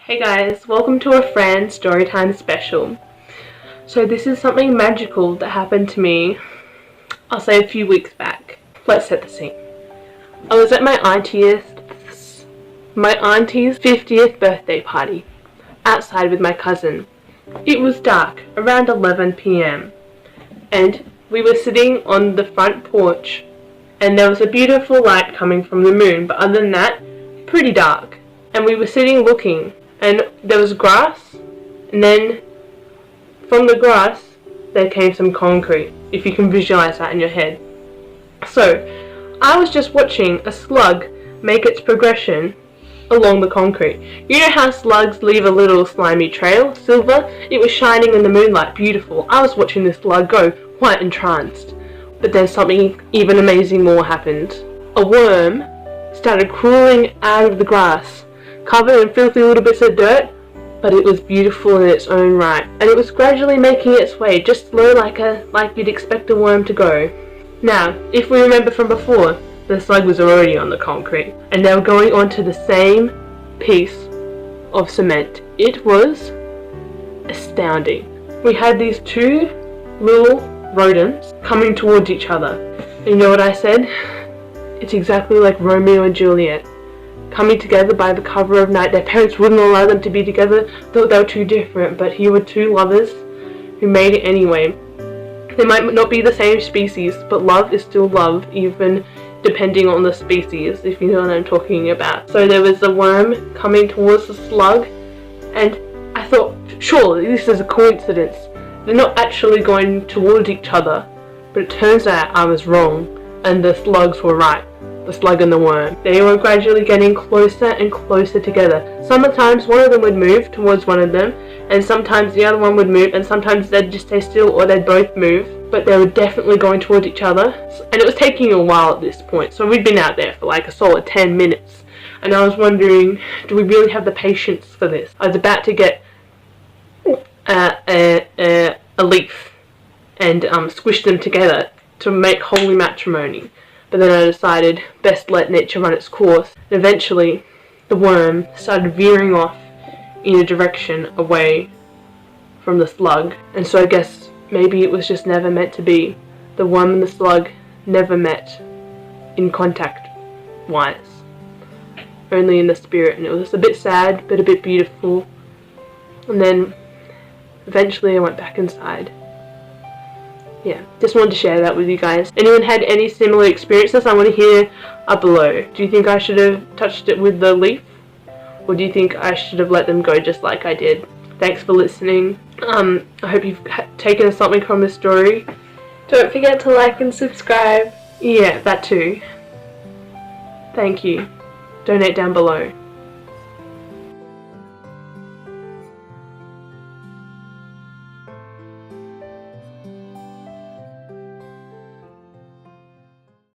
Hey guys, welcome to a Fran Storytime special. So this is something magical that happened to me, I'll say a few weeks back. Let's set the scene. I was at my auntie's 50th birthday party, outside with my cousin. It was dark, around 11 p.m, and we were sitting on the front porch, and there was a beautiful light coming from the moon, but other than that, pretty dark. And we were sitting looking, and there was grass, and then from the grass there came some concrete, if you can visualize that in your head. So I was just watching a slug make its progression along the concrete. You know how slugs leave a little slimy trail, silver? It was shining in the moonlight, beautiful. I was watching this slug go, quite entranced. But then something even amazing more happened. A worm started crawling out of the grass, covered in filthy little bits of dirt, but it was beautiful in its own right, and it was gradually making its way, just slow like you'd expect a worm to go. Now, if we remember from before, the slug was already on the concrete, and they were going onto the same piece of cement. It was astounding. We had these two little rodents coming towards each other. And you know what I said? It's exactly like Romeo and Juliet, coming together by the cover of night. Their parents wouldn't allow them to be together, thought they were too different, but here were two lovers who made it anyway. They might not be the same species, but love is still love, even depending on the species, if you know what I'm talking about. So there was a worm coming towards the slug, and I thought, surely this is a coincidence. They're not actually going towards each other, but it turns out I was wrong, and the slugs were right. The slug and the worm. They were gradually getting closer and closer together. Sometimes one of them would move towards one of them, and sometimes the other one would move, and sometimes they'd just stay still, or they'd both move, but they were definitely going towards each other. And it was taking a while at this point, so we'd been out there for like a solid 10 minutes, and I was wondering, do we really have the patience for this? I was about to get a leaf and squish them together to make holy matrimony. But then I decided best let nature run its course. And eventually, the worm started veering off in a direction away from the slug. And so I guess maybe it was just never meant to be. The worm and the slug never met in contact-wise. Only in the spirit. And it was a bit sad, but a bit beautiful. And then, eventually I went back inside. Yeah, just wanted to share that with you guys. Anyone had any similar experiences? I want to hear up below. Do you think I should have touched it with the leaf? Or do you think I should have let them go just like I did? Thanks for listening. I hope you've taken something from this story. Don't forget to like and subscribe. Yeah, that too. Thank you. Donate down below.